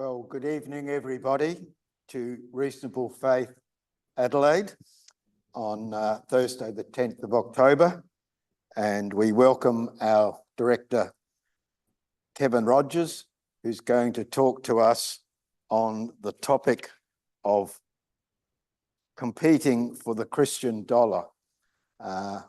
Well, good evening, everybody, to Reasonable Faith Adelaide on Thursday, the 10th of October. And we welcome our director, Kevin Rogers, who's going to talk to us on the topic of competing for the Christian dollar, a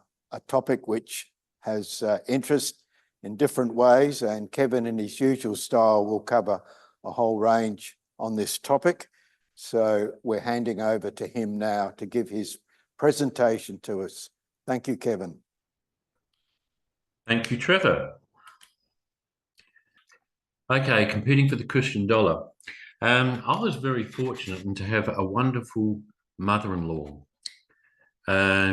topic which has interest in different ways, and Kevin, in his usual style, will cover a whole range on this topic. So we're handing over to him now to give his presentation to us. Thank you, Kevin. Thank you, Trevor. Okay, competing for the Christian dollar. I was very fortunate to have a wonderful mother-in-law.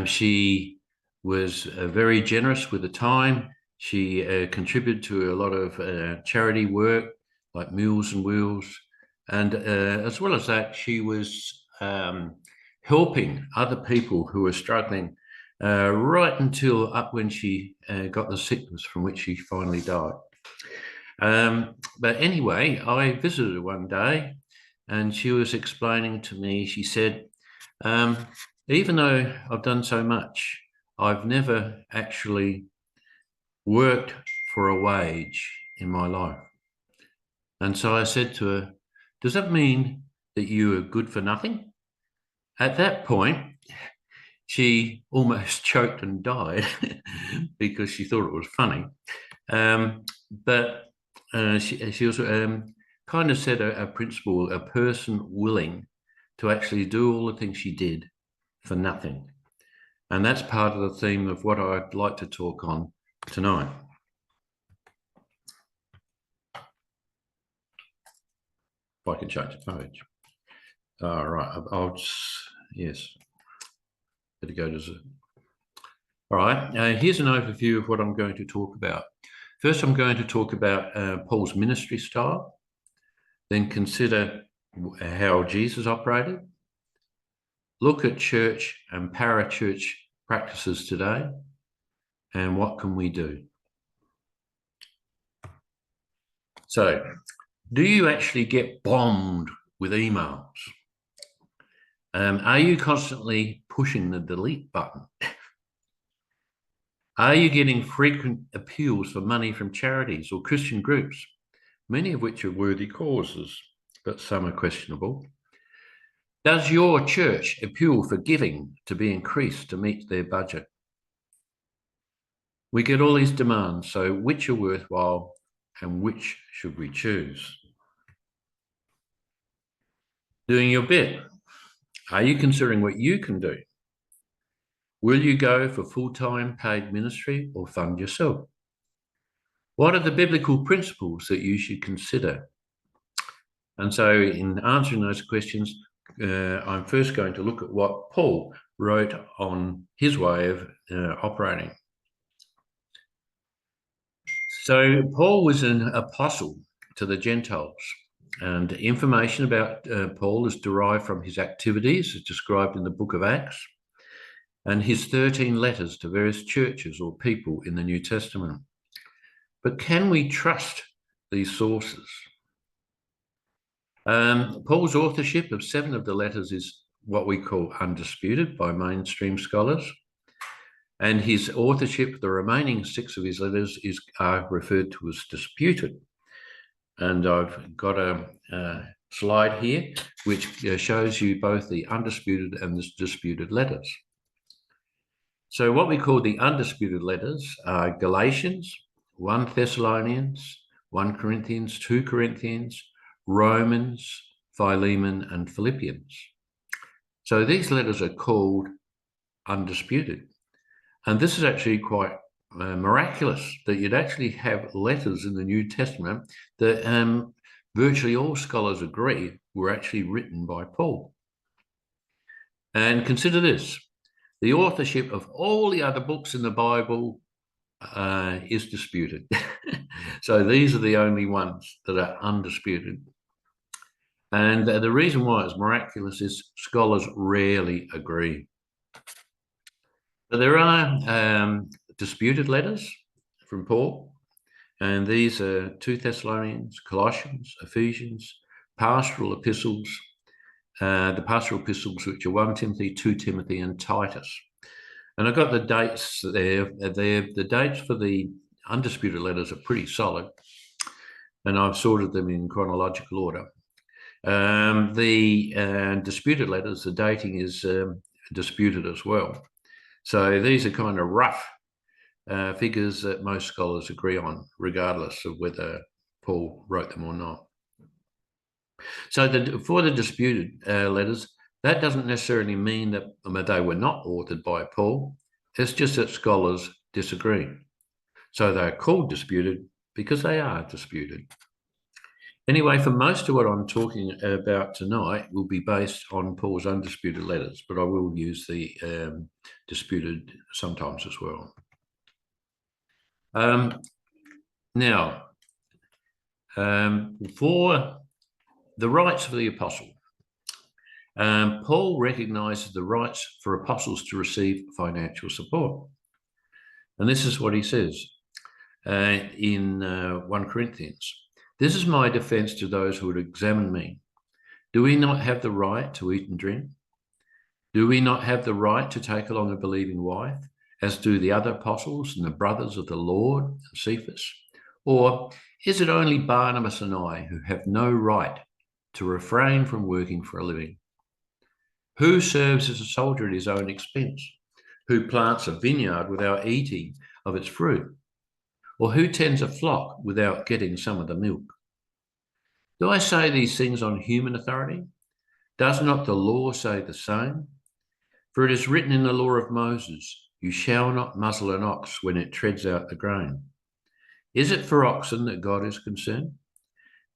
She was very generous with the time. She contributed to a lot of charity work, like Meals on Wheels. And as well as that, she was helping other people who were struggling right until up when she got the sickness from which she finally died. But anyway, I visited her one day and she was explaining to me, she said, even though I've done so much, I've never actually worked for a wage in my life. And so I said to her, does that mean that you are good for nothing? At that point, she almost choked and died because she thought it was funny. But she also kind of said a principle, a person willing to actually do all the things she did for nothing. And that's part of the theme of what I'd like to talk on tonight. If I can change the page. All right, I'll just, yes, better go to Zoom. All right, here's an overview of what I'm going to talk about. First, I'm going to talk about Paul's ministry style, then consider how Jesus operated, look at church and parachurch practices today, and what can we do? So, do you actually get bombed with emails? Are you constantly pushing the delete button? Are you getting frequent appeals for money from charities or Christian groups, many of which are worthy causes, but some are questionable? Does your church appeal for giving to be increased to meet their budget? We get all these demands, so which are worthwhile and which should we choose? Doing your bit. Are you considering what you can do? Will you go for full-time paid ministry or fund yourself? What are the biblical principles that you should consider? And so in answering those questions, I'm first going to look at what Paul wrote on his way of operating. So Paul was an apostle to the Gentiles, and information about Paul is derived from his activities as described in the book of Acts and his 13 letters to various churches or people in the New Testament. But can we trust these sources? Paul's authorship of 7 of the letters is what we call undisputed by mainstream scholars. And his authorship of the remaining 6 of his letters are referred to as disputed. And I've got a slide here which shows you both the undisputed and the disputed letters. So what we call the undisputed letters are Galatians, 1 Thessalonians, 1 Corinthians, 2 Corinthians, Romans, Philemon, and Philippians. So these letters are called undisputed. And this is actually quite miraculous that you'd actually have letters in the New Testament that virtually all scholars agree were actually written by Paul. And consider this, the authorship of all the other books in the Bible is disputed. So these are the only ones that are undisputed. And the reason why it's miraculous is scholars rarely agree. But there are disputed letters from Paul, and these are 2 Thessalonians, Colossians, Ephesians, pastoral epistles, which are 1 Timothy, 2 Timothy, and Titus. And I've got the dates there. The dates for the undisputed letters are pretty solid, and I've sorted them in chronological order. The disputed letters, the dating is disputed as well. So these are kind of rough figures that most scholars agree on, regardless of whether Paul wrote them or not. So for the disputed letters, that doesn't necessarily mean that they were not authored by Paul. It's just that scholars disagree. So they're called disputed because they are disputed. Anyway, for most of what I'm talking about tonight will be based on Paul's undisputed letters, but I will use the disputed sometimes as well. Now, for the rights of the apostle, Paul recognizes the rights for apostles to receive financial support. And this is what he says in 1 Corinthians. This is my defense to those who would examine me. Do we not have the right to eat and drink? Do we not have the right to take along a believing wife, as do the other apostles and the brothers of the Lord and Cephas? Or is it only Barnabas and I who have no right to refrain from working for a living? Who serves as a soldier at his own expense? Who plants a vineyard without eating of its fruit? Or who tends a flock without getting some of the milk? Do I say these things on human authority? Does not the law say the same? For it is written in the law of Moses, you shall not muzzle an ox when it treads out the grain. Is it for oxen that God is concerned?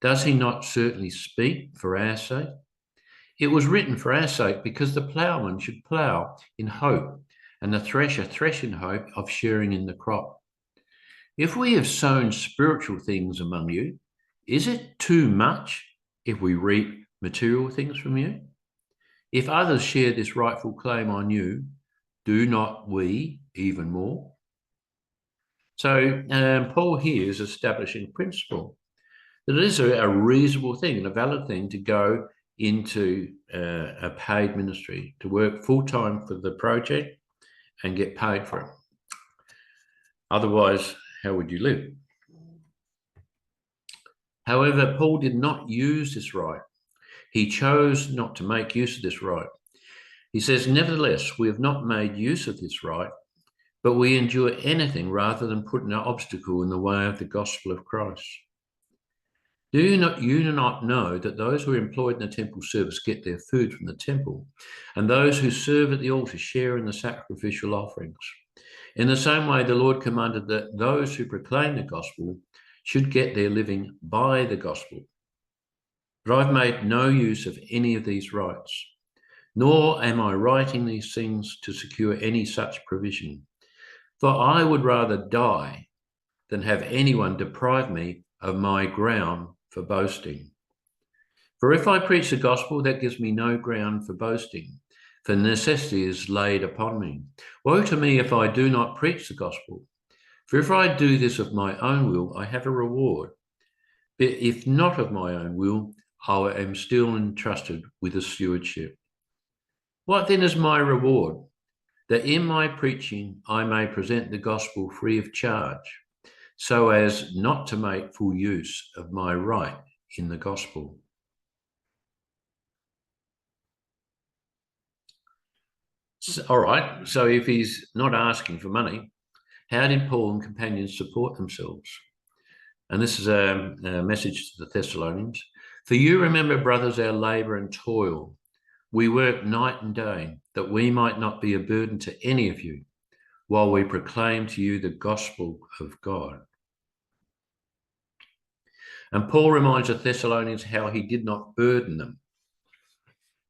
Does he not certainly speak for our sake? It was written for our sake because the ploughman should plough in hope and the thresher thresh in hope of sharing in the crop. If we have sown spiritual things among you, is it too much if we reap material things from you? If others share this rightful claim on you, do not we even more? So Paul here is establishing a principle that it is a reasonable thing and a valid thing to go into a paid ministry, to work full-time for the project and get paid for it. Otherwise, how would you live? However, Paul did not use this right. He chose not to make use of this right. He says, nevertheless, we have not made use of this right, but we endure anything rather than put an obstacle in the way of the gospel of Christ. Do you not know that those who are employed in the temple service get their food from the temple, and those who serve at the altar share in the sacrificial offerings? In the same way, the Lord commanded that those who proclaim the gospel should get their living by the gospel. But I've made no use of any of these rights, nor am I writing these things to secure any such provision. For I would rather die than have anyone deprive me of my ground for boasting. For if I preach the gospel, that gives me no ground for boasting, for necessity is laid upon me. Woe to me if I do not preach the gospel. For if I do this of my own will, I have a reward. But if not of my own will, I am still entrusted with a stewardship. What then is my reward? That in my preaching I may present the gospel free of charge, so as not to make full use of my right in the gospel. All right, so if he's not asking for money, how did Paul and companions support themselves? And this is a message to the Thessalonians. For you remember, brothers, our labour and toil. We work night and day, that we might not be a burden to any of you, while we proclaim to you the gospel of God. And Paul reminds the Thessalonians how he did not burden them.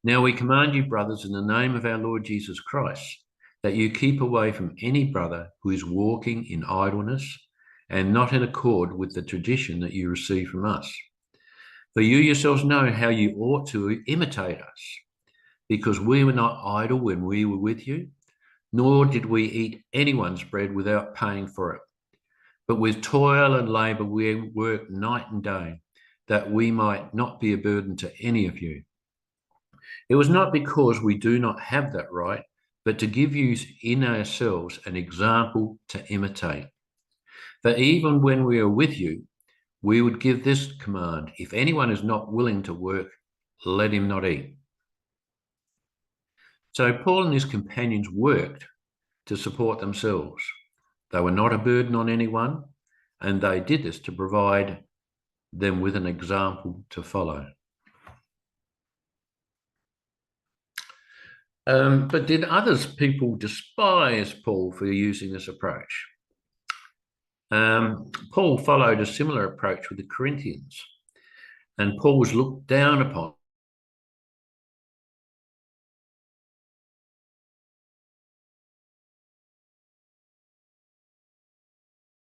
Now we command you, brothers, in the name of our Lord Jesus Christ, that you keep away from any brother who is walking in idleness and not in accord with the tradition that you receive from us. For you yourselves know how you ought to imitate us, because we were not idle when we were with you, nor did we eat anyone's bread without paying for it. But with toil and labour we work night and day, that we might not be a burden to any of you. It was not because we do not have that right, but to give you in ourselves an example to imitate. For even when we are with you, we would give this command: if anyone is not willing to work, let him not eat. So Paul and his companions worked to support themselves. They were not a burden on anyone, and they did this to provide them with an example to follow. But did people despise Paul for using this approach? Paul followed a similar approach with the Corinthians, and Paul was looked down upon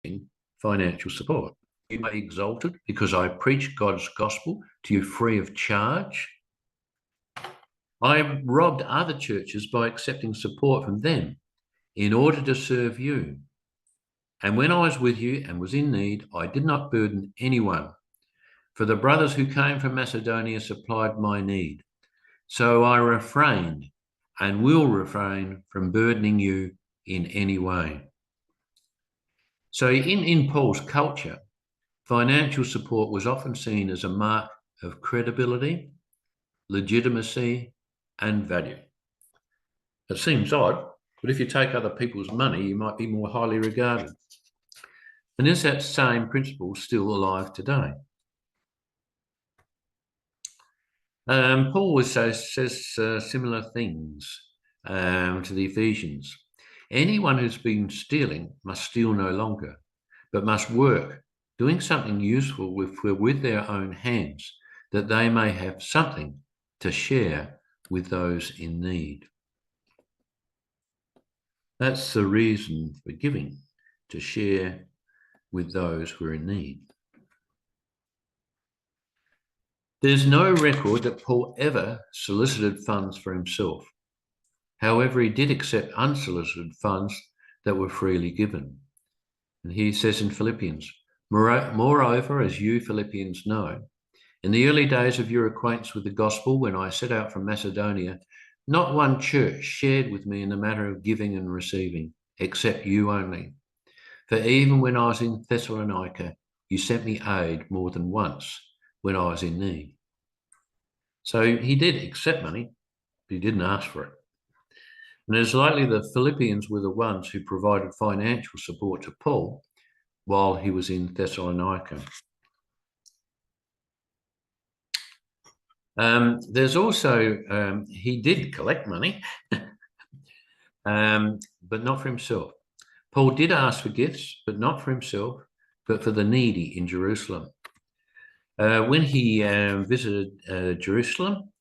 in financial support. You may be exalted because I preach God's gospel to you free of charge. I have robbed other churches by accepting support from them in order to serve you. And when I was with you and was in need, I did not burden anyone, for the brothers who came from Macedonia supplied my need. So I refrained and will refrain from burdening you in any way. So in Paul's culture, financial support was often seen as a mark of credibility, legitimacy, and value. It seems odd, but if you take other people's money, you might be more highly regarded. And is that same principle still alive today? Paul says similar things to the Ephesians. Anyone who's been stealing must steal no longer, but must work, doing something useful with their own hands, that they may have something to share with those in need. That's the reason for giving, to share with those who are in need. There's no record that Paul ever solicited funds for himself. However, he did accept unsolicited funds that were freely given. And he says in Philippians, moreover, as you Philippians know, in the early days of your acquaintance with the gospel, when I set out from Macedonia, not one church shared with me in the matter of giving and receiving, except you only. For even when I was in Thessalonica, you sent me aid more than once when I was in need. So he did accept money, but he didn't ask for it. And it's likely the Philippians were the ones who provided financial support to Paul while he was in Thessalonica. There's also, he did collect money, but not for himself. Paul did ask for gifts, but not for himself, but for the needy in Jerusalem. When he visited Jerusalem,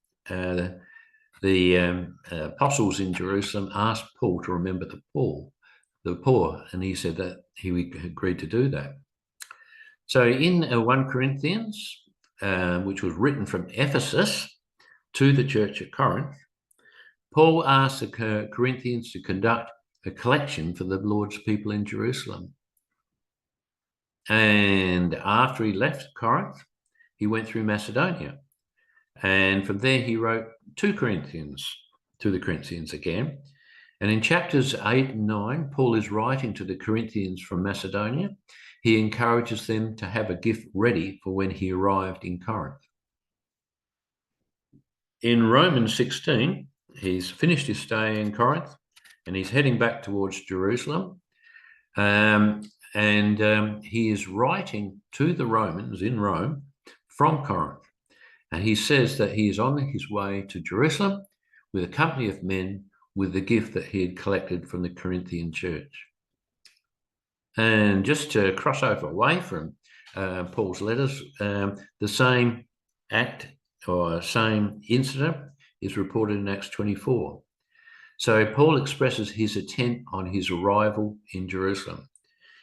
the apostles in Jerusalem asked Paul to remember the poor, and he said that he agreed to do that. So in 1 Corinthians, which was written from Ephesus to the church at Corinth, Paul asked the Corinthians to conduct a collection for the Lord's people in Jerusalem. And after he left Corinth, he went through Macedonia. And from there, he wrote to the Corinthians again. And in chapters 8 and 9, Paul is writing to the Corinthians from Macedonia. He encourages them to have a gift ready for when he arrived in Corinth. In Romans 16, he's finished his stay in Corinth and he's heading back towards Jerusalem. He is writing to the Romans in Rome from Corinth. And he says that he is on his way to Jerusalem with a company of men with the gift that he had collected from the Corinthian church. And just to cross over away from Paul's letters, the same act or same incident is reported in Acts 24. So Paul expresses his intent on his arrival in Jerusalem.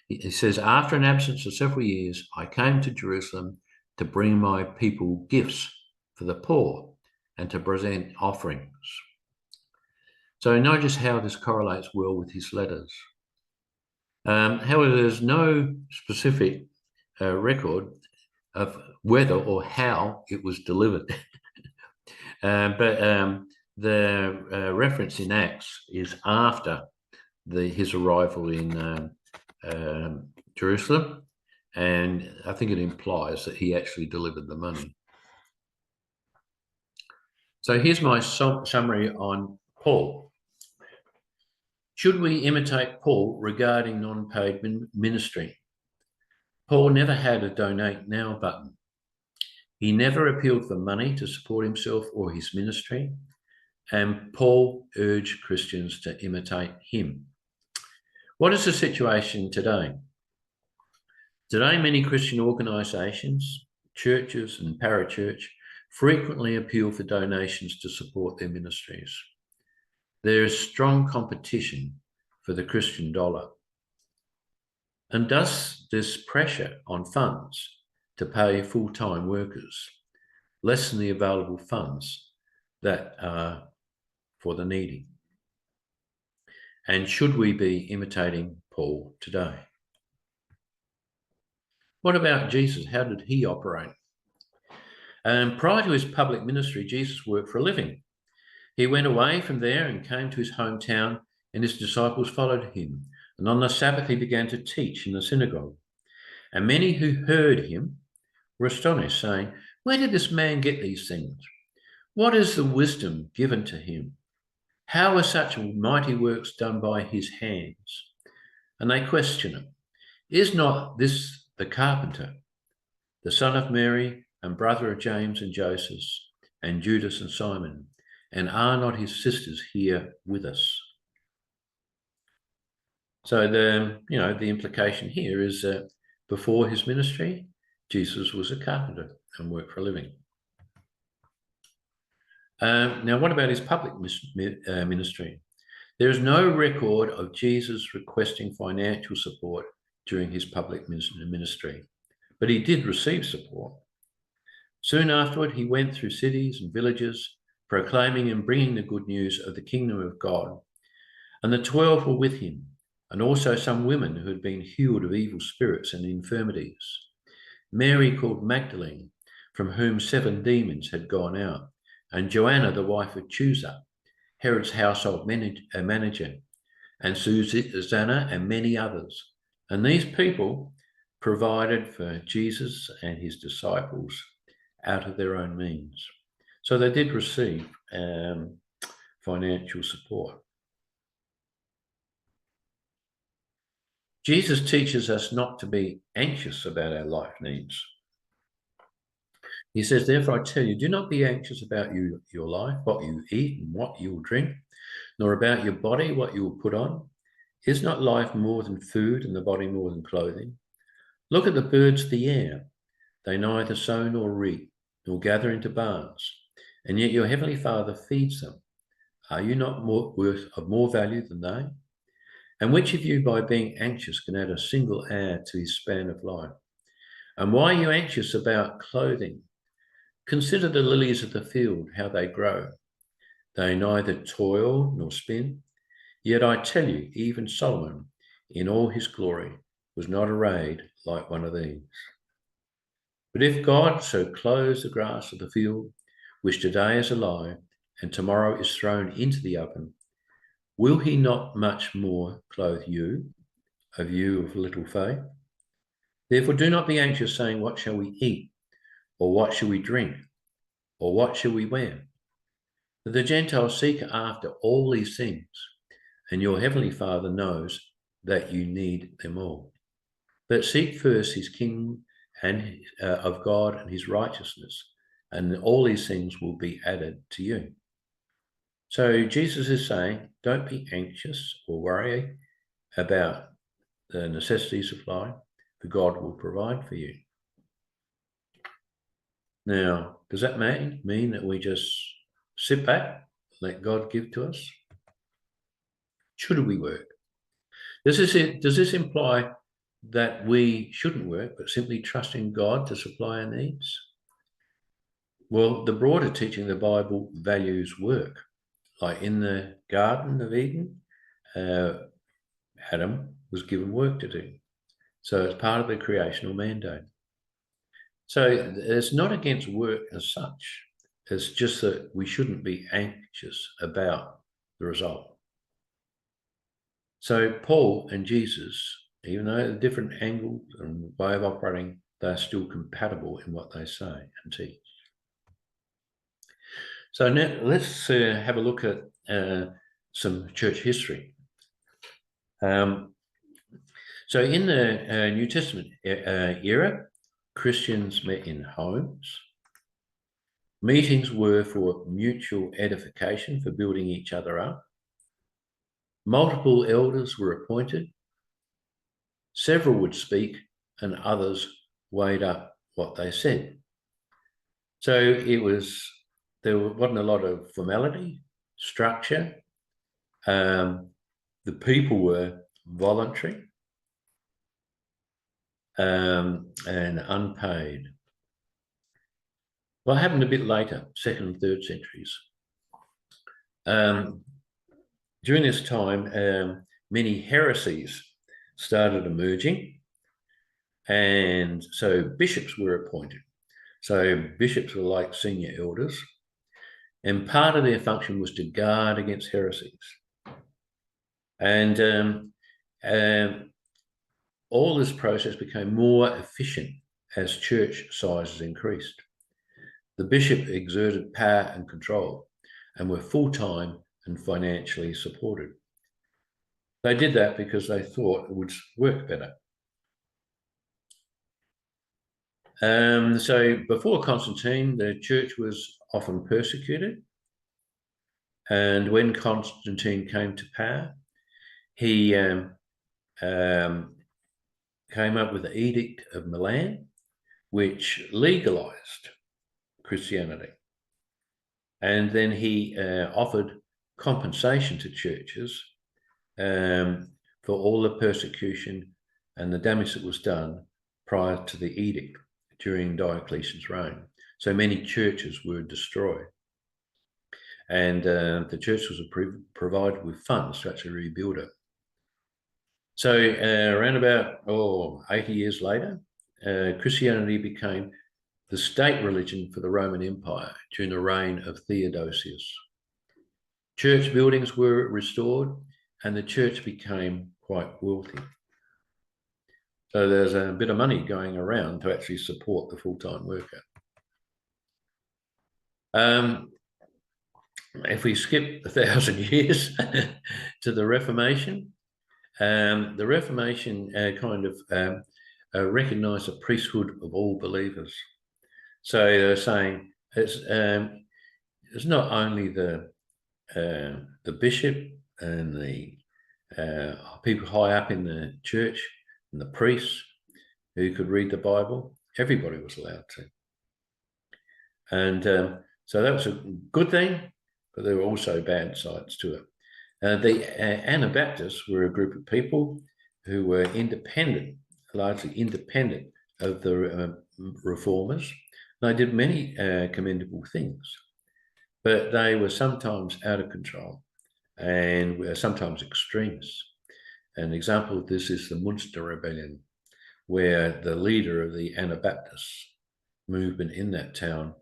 He says, after an absence of several years, I came to Jerusalem to bring my people gifts for the poor and to present offerings. So notice how this correlates well with his letters. However, there's no specific record of whether or how it was delivered. But the reference in Acts is after his arrival in Jerusalem, and I think it implies that he actually delivered the money. So here's my summary on Paul. Should we imitate Paul regarding non-paid ministry? Paul never had a donate now button. He never appealed for money to support himself or his ministry, and Paul urged Christians to imitate him. What is the situation today? Today, many Christian organisations, churches and parachurch frequently appeal for donations to support their ministries. There is strong competition for the Christian dollar. And does this pressure on funds to pay full-time workers lessen the available funds that are for the needy? And should we be imitating Paul today? What about Jesus? How did he operate? Prior to his public ministry, Jesus worked for a living. He went away from there and came to his hometown, and his disciples followed him. And on the Sabbath, he began to teach in the synagogue. And many who heard him were astonished, saying, "Where did this man get these things? What is the wisdom given to him? How are such mighty works done by his hands?" And they question him, "Is not this the carpenter, the son of Mary and brother of James and Joseph and Judas and Simon? And are not his sisters here with us?" So the implication here is that before his ministry, Jesus was a carpenter and worked for a living. Now, what about his public ministry? There is no record of Jesus requesting financial support during his public ministry, but he did receive support. Soon afterward, he went through cities and villages, proclaiming and bringing the good news of the kingdom of God. And the 12 were with him, and also some women who had been healed of evil spirits and infirmities. Mary called Magdalene, from whom 7 demons had gone out, and Joanna, the wife of Chuza, Herod's household manager, and Susanna, and many others. And these people provided for Jesus and his disciples out of their own means. So they did receive financial support. Jesus teaches us not to be anxious about our life needs. He says, "Therefore I tell you, do not be anxious about your life, what you eat and what you will drink, nor about your body, what you will put on. Is not life more than food and the body more than clothing? Look at the birds of the air. They neither sow nor reap, nor gather into barns, and yet your heavenly Father feeds them. Are you not of more value than they? And which of you, by being anxious, can add a single hour to his span of life? And why are you anxious about clothing? Consider the lilies of the field, how they grow. They neither toil nor spin. Yet I tell you, even Solomon, in all his glory, was not arrayed like one of these. But if God so clothes the grass of the field, which today is alive and tomorrow is thrown into the oven, will he not much more clothe you, of little faith? Therefore do not be anxious, saying, what shall we eat? Or what shall we drink? Or what shall we wear? For the Gentiles seek after all these things, and your heavenly Father knows that you need them all. But seek first his kingdom and of God and his righteousness, and all these things will be added to you. So Jesus is saying, don't be anxious or worry about the necessities of life, for God will provide for you. Now, does that mean that we just sit back, let God give to us? Should we work? Does this imply that we shouldn't work, but simply trust in God to supply our needs? Well, the broader teaching of the Bible values work. Like in the Garden of Eden, Adam was given work to do. So it's part of the creational mandate. So it's not against work as such. It's just that we shouldn't be anxious about the result. So Paul and Jesus, even though they're different angles and way of operating, they're still compatible in what they say and teach. So now let's have a look at some church history. So in the New Testament era, Christians met in homes. Meetings were for mutual edification, for building each other up. Multiple elders were appointed. Several would speak and others weighed up what they said. So there wasn't a lot of formality, structure. The people were voluntary and unpaid. What happened a bit later, 2nd and 3rd centuries? During this time, many heresies started emerging, and so bishops were appointed. So bishops were like senior elders, and part of their function was to guard against heresies. And all this process became more efficient as church sizes increased. The bishop exerted power and control and were full-time and financially supported. They did that because they thought it would work better. So before Constantine, the church was often persecuted. And when Constantine came to power, he came up with the Edict of Milan, which legalized Christianity. And then he offered compensation to churches for all the persecution and the damage that was done prior to the edict during Diocletian's reign. So many churches were destroyed. And the church was provided with funds to actually rebuild it. So around about 80 years later, Christianity became the state religion for the Roman Empire during the reign of Theodosius. Church buildings were restored and the church became quite wealthy. So there's a bit of money going around to actually support the full-time worker. If we skip 1,000 years to the Reformation, the Reformation recognised the priesthood of all believers. So they're saying it's not only the bishop and the people high up in the church and the priests who could read the Bible. Everybody was allowed to. And so that was a good thing, but there were also bad sides to it. The Anabaptists were a group of people who were independent, largely independent of the reformers. They did many commendable things, but they were sometimes out of control and were sometimes extremists. An example of this is the Munster Rebellion, where the leader of the Anabaptist movement in that town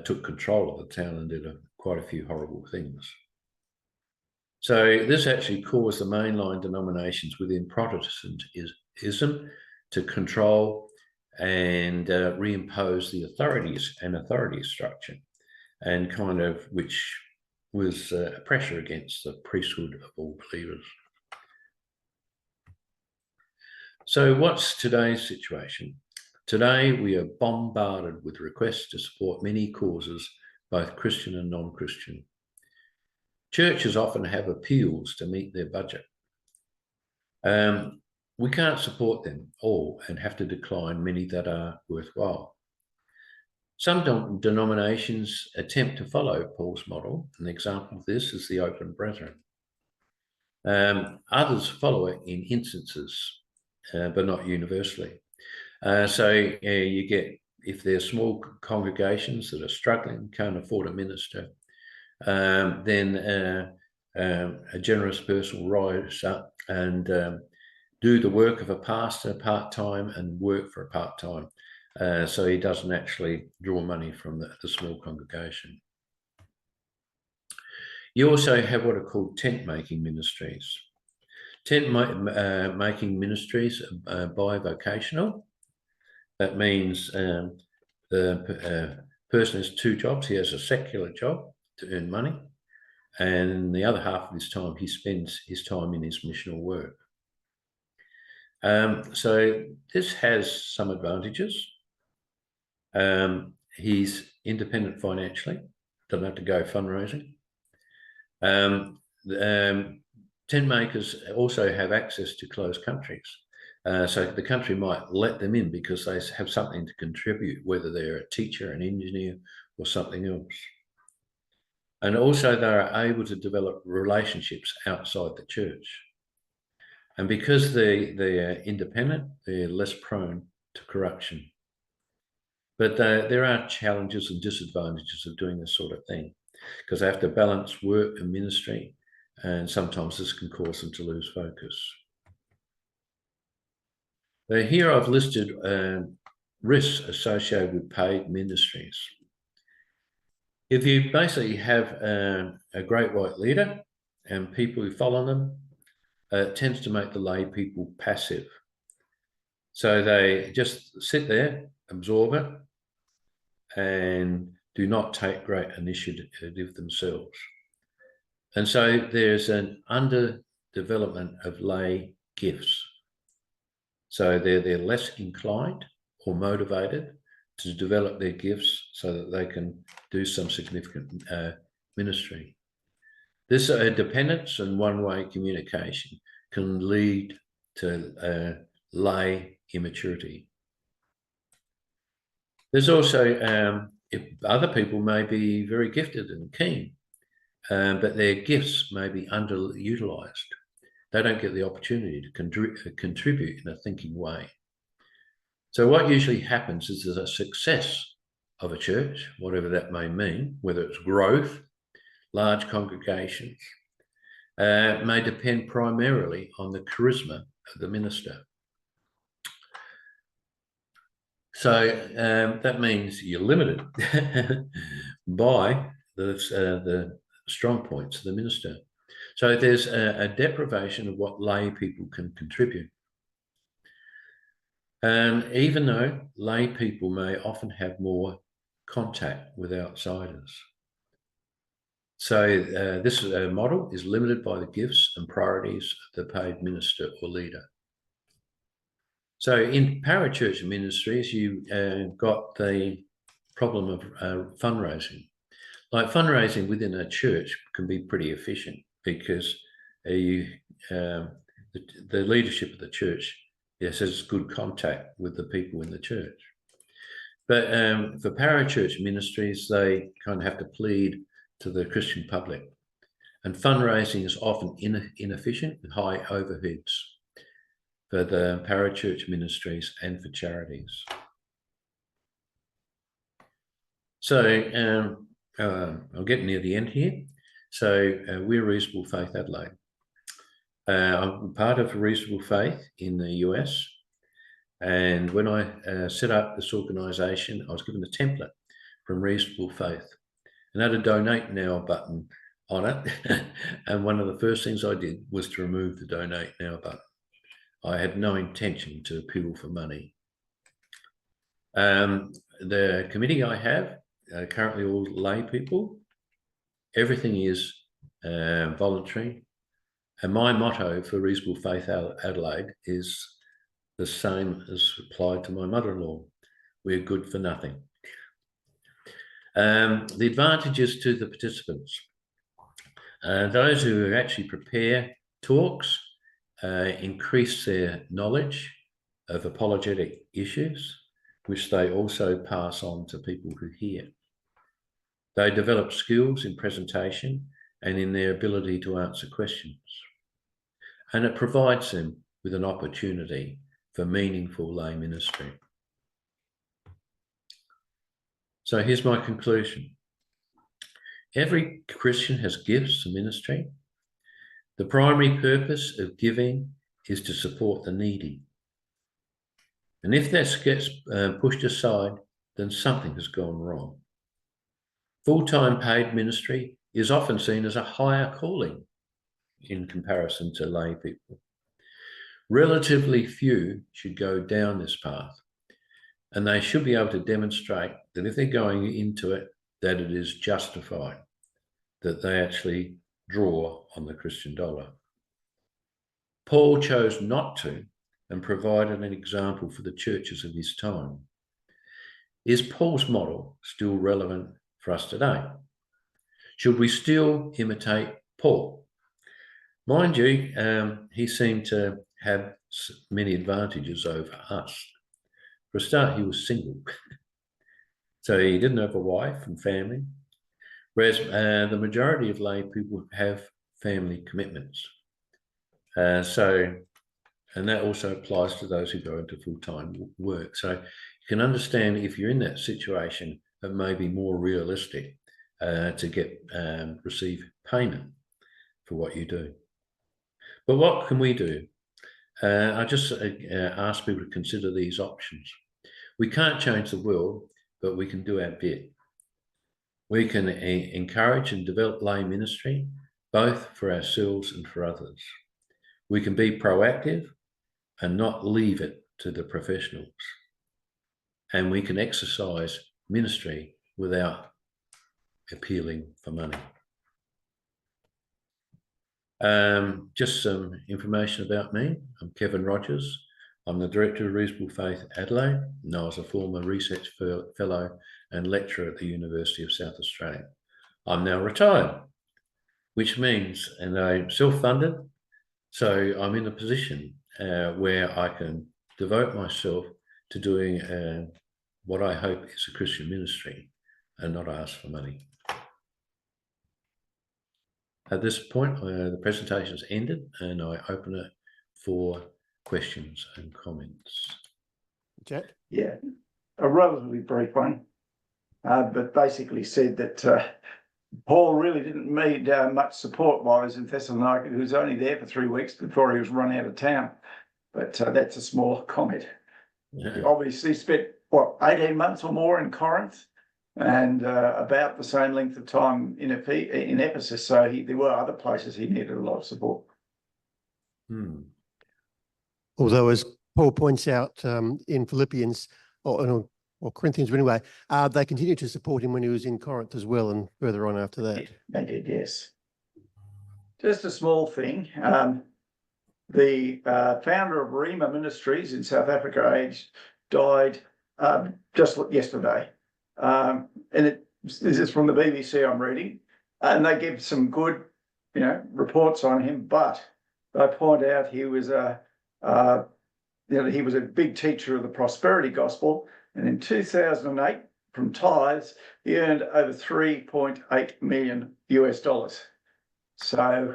took control of the town and did quite a few horrible things. So this actually caused the mainline denominations within Protestantism to control and reimpose the authority structure, and which was a pressure against the priesthood of all believers. So what's today's situation? Today we are bombarded with requests to support many causes, both Christian and non-Christian. Churches often have appeals to meet their budget. We can't support them all and have to decline many that are worthwhile. Some denominations attempt to follow Paul's model. An example of this is the Open Brethren. Others follow it in instances, but not universally. So you get, if they're small congregations that are struggling, can't afford a minister, then a generous person will rise up and do the work of a pastor part-time and work for a part-time So he doesn't actually draw money from the small congregation. You also have what are called tent making ministries. Making ministries are bivocational. That means the person has two jobs. He has a secular job to earn money, and the other half of his time, he spends his time in his missional work. So this has some advantages. He's independent financially, doesn't have to go fundraising. Tent makers also have access to closed countries. So the country might let them in because they have something to contribute, whether they're a teacher, an engineer, or something else. And also they are able to develop relationships outside the church. And because they're independent, they're less prone to corruption. But there are challenges and disadvantages of doing this sort of thing, because they have to balance work and ministry, and sometimes this can cause them to lose focus. Here I've listed risks associated with paid ministries. If you basically have a great white leader and people who follow them, it tends to make the lay people passive. So they just sit there, absorb it, and do not take great initiative themselves. And so there's an underdevelopment of lay gifts. So they're less inclined or motivated to develop their gifts so that they can do some significant ministry. This dependence and one-way communication can lead to lay immaturity. There's also, if other people may be very gifted and keen, but their gifts may be underutilized. They don't get the opportunity to contribute in a thinking way. So what usually happens is there's a success of a church, whatever that may mean, whether it's growth, large congregations, may depend primarily on the charisma of the minister. So that means you're limited by the strong points of the minister. So there's a deprivation of what lay people can contribute. Even though lay people may often have more contact with outsiders. So this model is limited by the gifts and priorities of the paid minister or leader. So in parachurch ministries, you got the problem of fundraising. Like fundraising within a church can be pretty efficient because the leadership of the church has good contact with the people in the church. But for parachurch ministries, they kind of have to plead to the Christian public. And fundraising is often inefficient with high overheads for the parachurch ministries and for charities. So I'll get near the end here. So we're Reasonable Faith Adelaide. I'm part of Reasonable Faith in the US. And when I set up this organisation, I was given a template from Reasonable Faith and had a Donate Now button on it. And one of the first things I did was to remove the Donate Now button. I had no intention to appeal for money. The committee I have, currently all lay people, everything is voluntary. And my motto for Reasonable Faith Adelaide is the same as applied to my mother-in-law. We're good for nothing. The advantages to the participants. Those who actually prepare talks increase their knowledge of apologetic issues, which they also pass on to people who hear. They develop skills in presentation and in their ability to answer questions. And it provides them with an opportunity for meaningful lay ministry. So here's my conclusion. Every Christian has gifts of ministry. The primary purpose of giving is to support the needy. And if this gets pushed aside, then something has gone wrong. Full-time paid ministry is often seen as a higher calling in comparison to lay people. Relatively few should go down this path, and they should be able to demonstrate that if they're going into it, that it is justified, that they actually draw on the Christian dollar. Paul chose not to and provided an example for the churches of his time. Is Paul's model still relevant for us today? Should we still imitate Paul? Mind you, he seemed to have many advantages over us. For a start, he was single. So he didn't have a wife and family, whereas the majority of lay people have family commitments. And that also applies to those who go into full-time work. So you can understand if you're in that situation, it may be more realistic to receive payment for what you do. But what can we do? I just ask people to consider these options. We can't change the world, but we can do our bit. We can encourage and develop lay ministry, both for ourselves and for others. We can be proactive and not leave it to the professionals. And we can exercise ministry without appealing for money. Just some information about me. I'm Kevin Rogers. I'm the Director of Reasonable Faith Adelaide, and I was a former research fellow and lecturer at the University of South Australia. I'm now retired, which means, and I'm self-funded, so I'm in a position where I can devote myself to doing what I hope is a Christian ministry and not ask for money. At this point, the presentation's ended and I open it for questions and comments. Jack? Yeah, a relatively brief one, but basically said that Paul really didn't need much support while he was in Thessalonica. He was only there for 3 weeks before he was run out of town. But that's a small comment. Yeah. He obviously spent, 18 months or more in Corinth and about the same length of time in Ephesus. So there were other places he needed a lot of support. Although, as Paul points out in Philippians, or Corinthians anyway, they continued to support him when he was in Corinth as well and further on after that. They did, yes. Just a small thing. The founder of Rima Ministries in South Africa died just yesterday. And this is from the BBC I'm reading. And they give some good, reports on him, but they point out he was he was a big teacher of the prosperity gospel. And in 2008, from tithes, he earned over $3.8 million. So,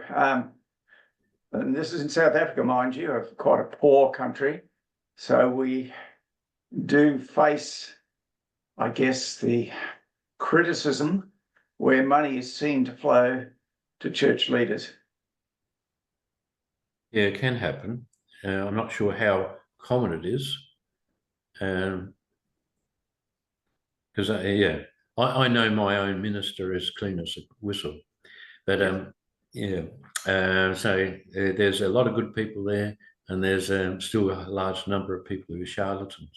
and this is in South Africa, mind you, quite a poor country. So we do face, I guess, the criticism where money is seen to flow to church leaders. Yeah, it can happen. I'm not sure how common it is. Because, I know my own minister is clean as a whistle. But, so there's a lot of good people there, and there's still a large number of people who are charlatans.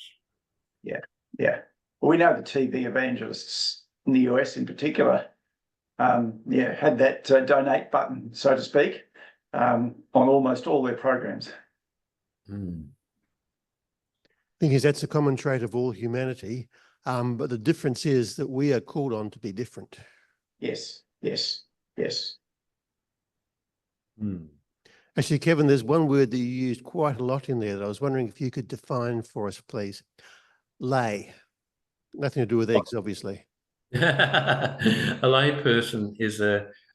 Yeah. Well, we know the TV evangelists in the US in particular, had that donate button, so to speak, on almost all their programs. Thing is, that's a common trait of all humanity, but the difference is that we are called on to be different. Yes. Actually, Kevin, there's one word that you used quite a lot in there that I was wondering if you could define for us, please. Lay. Nothing to do with eggs, obviously. A lay person is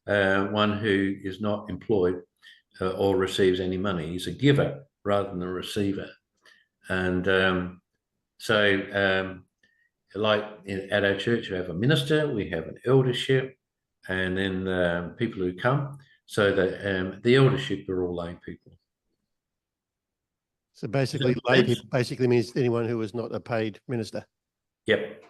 one who is not employed or receives any money. He's a giver rather than a receiver. And like at our church, we have a minister, we have an eldership, and then people who come. So that the eldership are all lay people. So basically, that lay sense? people basically means anyone who is not a paid minister. Yep.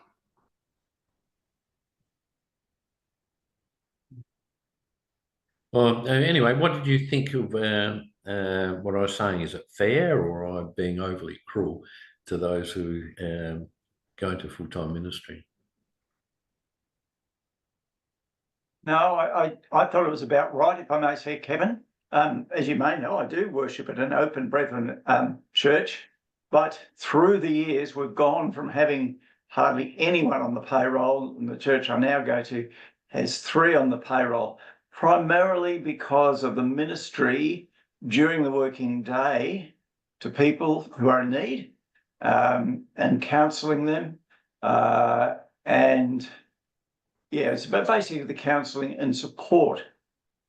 Well, anyway, what did you think of what I was saying? Is it fair, or am I being overly cruel to those who go into full-time ministry? No, I thought it was about right, if I may say, Kevin. As you may know, I do worship at an Open Brethren church, but through the years, we've gone from having hardly anyone on the payroll, and the church I now go to has 3 on the payroll, primarily because of the ministry during the working day to people who are in need, and counselling them, and yeah, it's about basically the counselling and support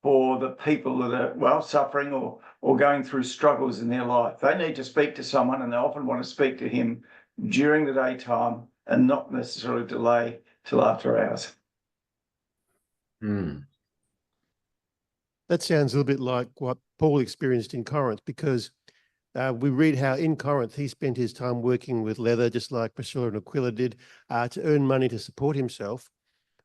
for the people that are, well, suffering or going through struggles in their life. They need to speak to someone, and they often want to speak to him during the daytime and not necessarily delay till after hours. Hmm. That sounds a little bit like what Paul experienced in Corinth, because we read how in Corinth he spent his time working with leather, just like Priscilla and Aquila did, to earn money to support himself.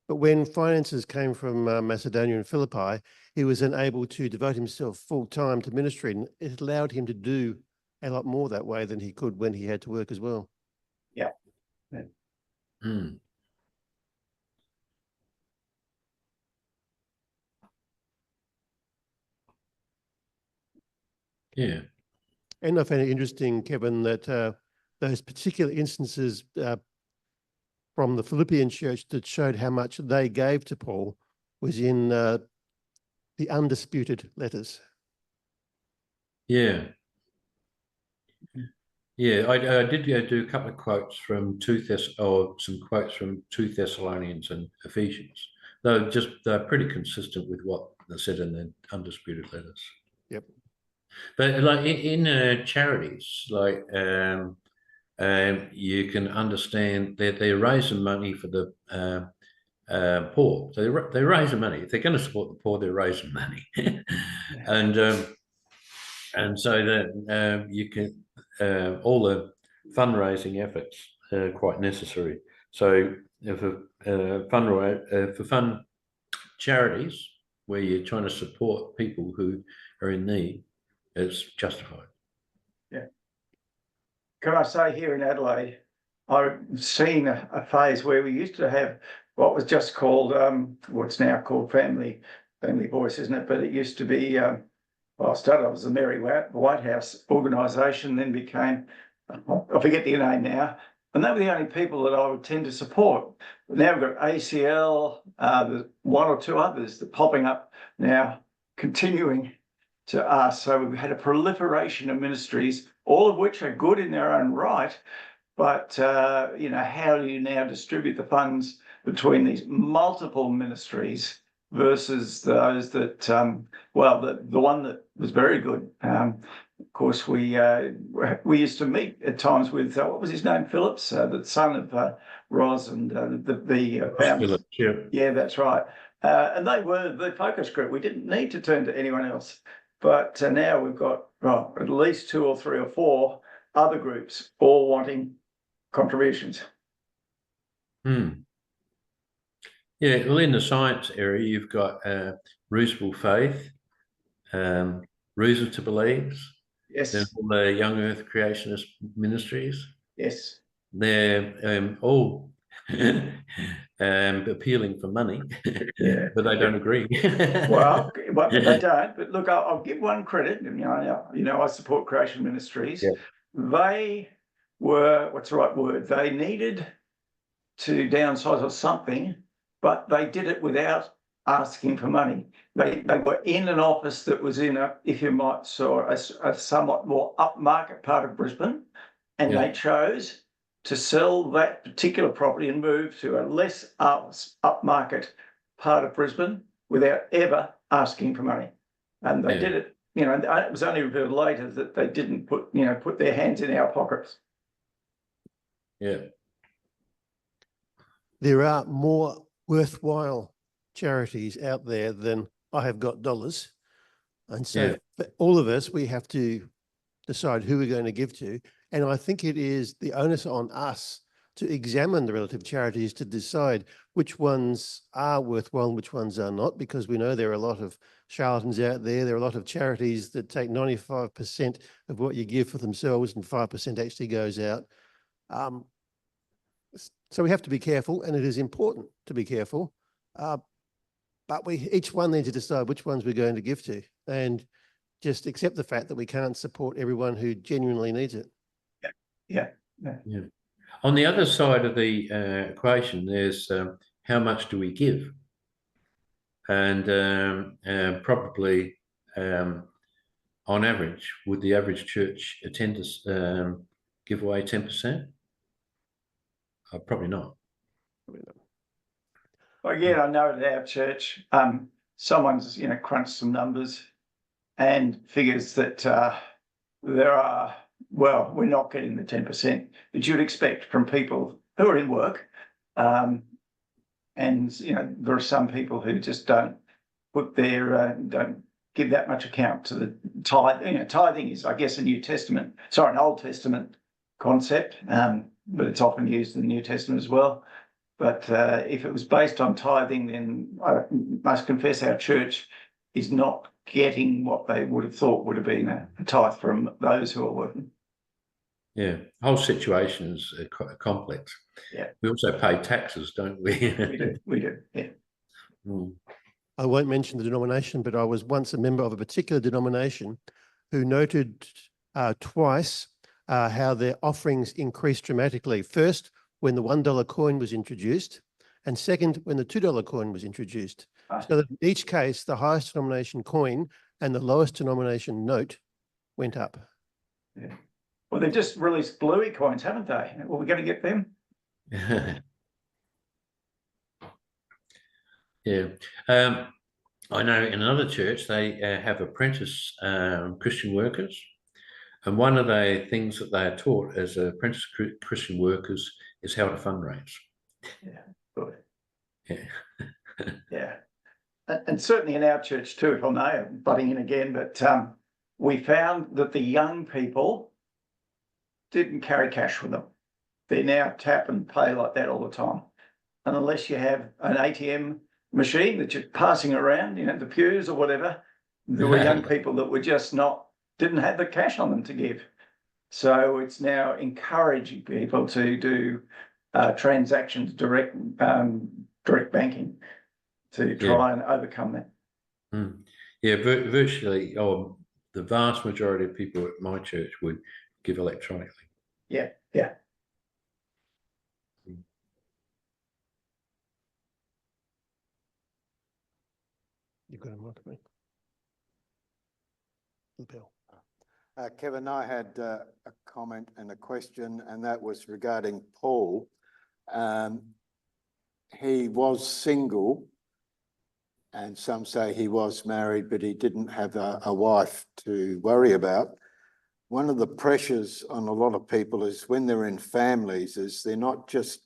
But when finances came from Macedonia and Philippi, he was then able to devote himself full time to ministry, and it allowed him to do a lot more that way than he could when he had to work as well. Yeah. Hmm. Yeah. And I found it interesting, Kevin, that those particular instances from the Philippian church that showed how much they gave to Paul was in the undisputed letters. Yeah. Yeah, I did do a couple of quotes from some quotes from 2 Thessalonians and Ephesians. They're pretty consistent with what they said in the undisputed letters. Yep. But like in charities, like you can understand that they're raising money for the poor. So they're raising money. If they're going to support the poor, they're raising money, and so that you can all the fundraising efforts are quite necessary. So if for fund charities where you're trying to support people who are in need, it's justified. Yeah. Can I say, here in Adelaide, I've seen a phase where we used to have what was just called, what's now called Family Voice, isn't it? But it used to be, well, I started off as the Mary White House organisation, then became, I forget the name now, and they were the only people that I would tend to support. But now we've got ACL, there's 1 or 2 others that are popping up now, continuing to us. So we've had a proliferation of ministries, all of which are good in their own right, but you know, how do you now distribute the funds between these multiple ministries versus those that, well, the one that was very good. Of course, we used to meet at times with what was his name, Phillips, the son of Ros and the founder. Yeah, that's right. And they were the focus group. We didn't need to turn to anyone else. But now we've got at least 2 or 3 or 4 other groups all wanting contributions. Hmm. Yeah, well, in the science area, you've got Roosevelt Faith, Reason to Believe, Yes. then all the Young Earth Creationist Ministries. Yes. They're all appealing for money, Yeah. but they don't agree. Well, but they don't. But look, I'll give one credit. You know, I support Creation Ministries. Yeah. They were, what's the right word? They needed to downsize or something, but they did it without asking for money. They were in an office that was in a, if you might saw, a somewhat more upmarket part of Brisbane, and Yeah. they chose to sell that particular property and move to a less upmarket part of Brisbane without ever asking for money. And they did it, you know, it was only revealed later that they didn't put their hands in our pockets. Yeah. There are more worthwhile charities out there than I have got dollars. And so for all of us, we have to decide who we're going to give to. And I think it is the onus on us to examine the relative charities to decide which ones are worthwhile and which ones are not, because we know there are a lot of charlatans out there. There are a lot of charities that take 95% of what you give for themselves and 5% actually goes out. So we have to be careful, and it is important to be careful. But each one needs to decide which ones we're going to give to, and just accept the fact that we can't support everyone who genuinely needs it. Yeah. On the other side of the equation, there's how much do we give? And probably on average, would the average church attendance give away 10%? Probably not. Well, again, I know at our church, someone's, crunched some numbers and figures that there are, well, we're not getting the 10% that you'd expect from people who are in work. And, there are some people who just don't put their, don't give that much account to the tithe. Tithing is, I guess, an Old Testament concept, but it's often used in the New Testament as well. But if it was based on tithing, then I must confess our church is not getting what they would have thought would have been a tithe from those who are working. Yeah, the whole situation is quite complex. Yeah. We also pay taxes, don't we? We do, yeah. Mm. I won't mention the denomination, but I was once a member of a particular denomination who noted twice how their offerings increased dramatically. First, when the $1 coin was introduced, and second, when the $2 coin was introduced. So that in each case, the highest denomination coin and the lowest denomination note went up. Yeah. Well, they've just released Bluey coins, haven't they? Well, we're going to get them. Yeah. I know in another church, they have apprentice Christian workers. And one of the things that they are taught as apprentice Christian workers is how to fundraise. Yeah, good. Yeah. Yeah. And certainly in our church too, if I may, I'm butting in again, but we found that the young people didn't carry cash with them. They now tap and pay like that all the time. And unless you have an ATM machine that you're passing around, the pews or whatever, there were young people that were just didn't have the cash on them to give. So it's now encouraging people to do transactions, direct banking, to try and overcome that. Mm. Yeah, virtually, the vast majority of people at my church would give electronically. Yeah. You've got a microphone. Bill. Kevin, I had a comment and a question, and that was regarding Paul. He was single, and some say he was married, but he didn't have a wife to worry about. One of the pressures on a lot of people is when they're in families is they're not just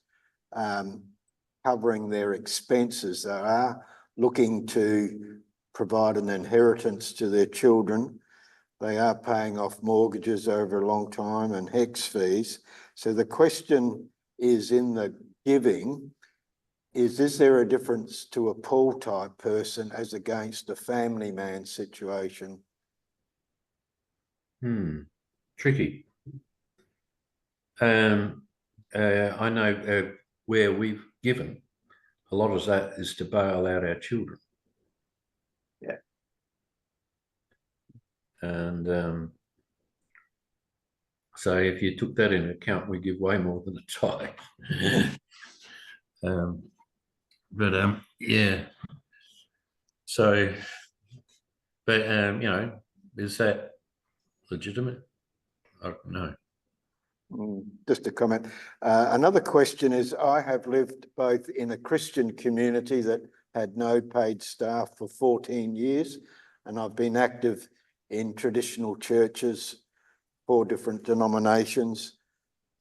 covering their expenses, they are looking to provide an inheritance to their children. They are paying off mortgages over a long time and HECS fees. So the question is, in the giving, is there a difference to a Paul type person as against a family man situation? Tricky. I know where we've given, a lot of that is to bail out our children. Yeah. And so if you took that into account, we give way more than a tithe. Yeah. So, but is that legitimate? I don't know. Just a comment. Another question is, I have lived both in a Christian community that had no paid staff for 14 years, and I've been active in traditional churches, 4 different denominations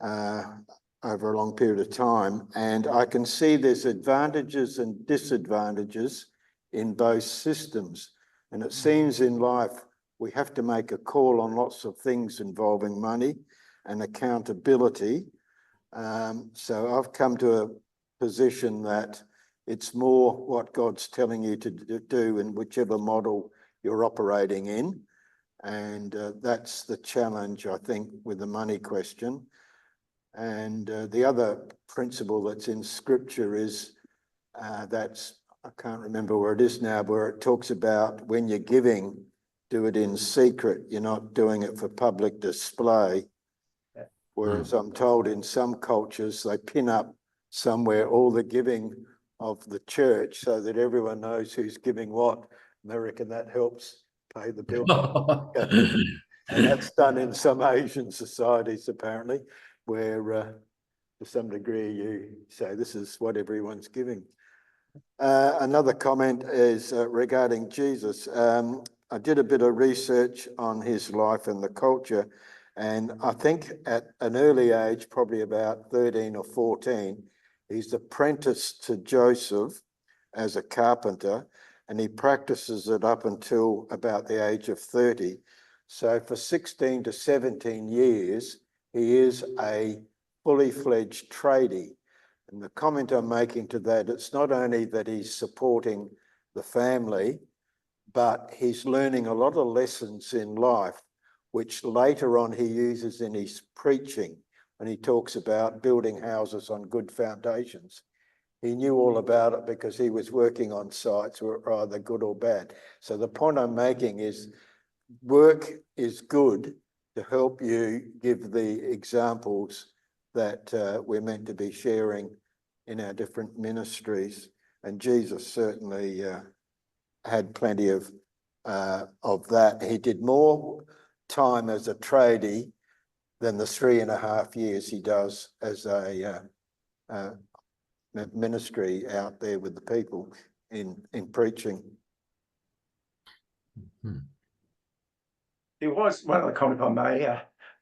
over a long period of time. And I can see there's advantages and disadvantages in both systems. And it seems in life, we have to make a call on lots of things involving money and accountability. So I've come to a position that it's more what God's telling you to do in whichever model you're operating in. And that's the challenge, I think, with the money question. And the other principle that's in Scripture is I can't remember where it is now, where it talks about when you're giving, do it in secret. You're not doing it for public display. Whereas I'm told in some cultures, they pin up somewhere all the giving of the church so that everyone knows who's giving what. And I reckon that helps pay the bill. And that's done in some Asian societies, apparently, where to some degree you say this is what everyone's giving. Another comment is regarding Jesus. I did a bit of research on his life and the culture, and I think at an early age, probably about 13 or 14, he's apprenticed to Joseph as a carpenter, and he practices it up until about the age of 30. So for 16 to 17 years, he is a fully fledged tradie. And the comment I'm making to that, it's not only that he's supporting the family, but he's learning a lot of lessons in life, which later on he uses in his preaching when he talks about building houses on good foundations. He knew all about it because he was working on sites that were either good or bad. So the point I'm making is work is good to help you give the examples that we're meant to be sharing in our different ministries. And Jesus certainly had plenty of that. He did more time as a tradie than the 3.5 years he does as a ministry out there with the people in preaching. It was one of the comments I made.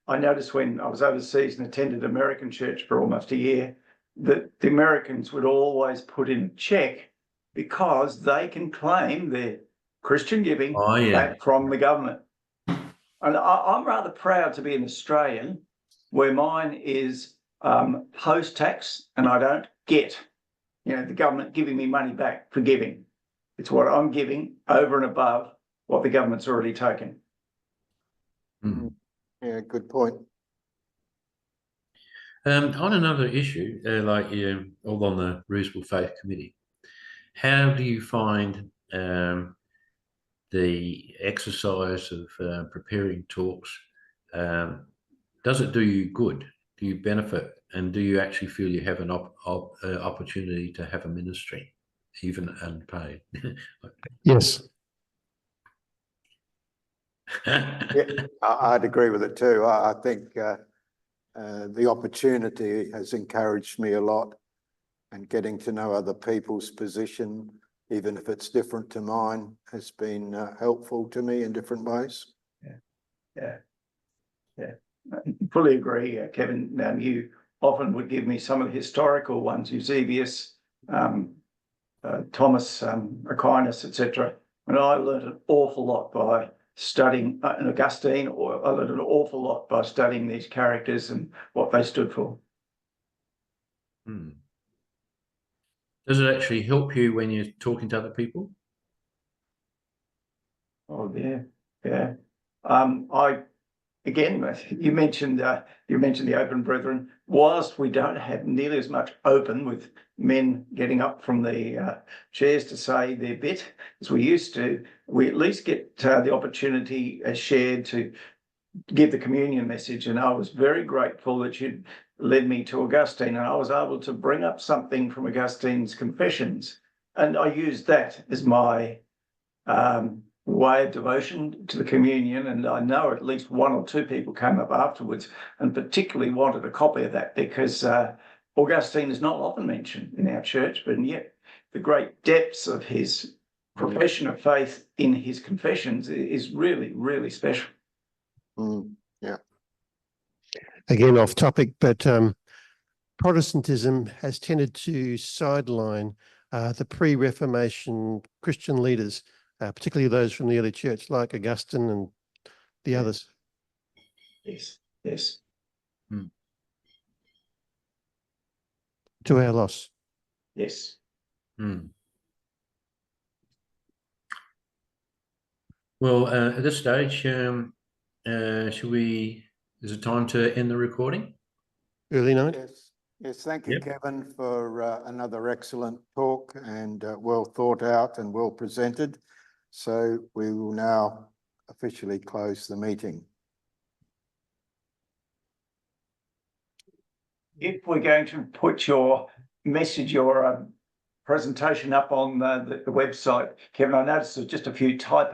I noticed when I was overseas and attended American church for almost a year, that the Americans would always put in check because they can claim their Christian giving back from the government. And I'm rather proud to be an Australian where mine is post-tax and I don't get, the government giving me money back for giving. It's what I'm giving over and above what the government's already taken. Yeah, good point. On another issue, all on the Reasonable Faith Committee, how do you find the exercise of preparing talks? Does it do you good? Do you benefit? And do you actually feel you have an opportunity to have a ministry, even unpaid? Yes. Yeah, I'd agree with it too. I think the opportunity has encouraged me a lot, and getting to know other people's position, even if it's different to mine, has been helpful to me in different ways. Yeah. I fully agree, Kevin. You often would give me some of the historical ones, Eusebius, Thomas Aquinas, etc. And I learned an awful lot by studying and Augustine, or I learned an awful lot by studying these characters and what they stood for. Does it actually help you when you're talking to other people? Oh yeah. You mentioned the open brethren. Whilst we don't have nearly as much open with men getting up from the chairs to say their bit as we used to, we at least get the opportunity shared to give the communion message. And I was very grateful that you led me to Augustine, and I was able to bring up something from Augustine's Confessions, and I used that as my way of devotion to the communion. And I know at least one or two people came up afterwards and particularly wanted a copy of that, because Augustine is not often mentioned in our church, but yet the great depths of his profession of faith in his Confessions is really, really special. Yeah. Again, off topic, but Protestantism has tended to sideline the pre-Reformation Christian leaders, particularly those from the early church, like Augustine and the others. Yes, yes. To our loss. Yes. Hmm. Well, at this stage, should we, is it time to end the recording? Early night? Yes, yes, thank you, Yep. Kevin, for another excellent talk and well thought out and well presented. So we will now officially close the meeting. If we're going to put your message, your presentation up on the website, Kevin, I noticed there's just a few typos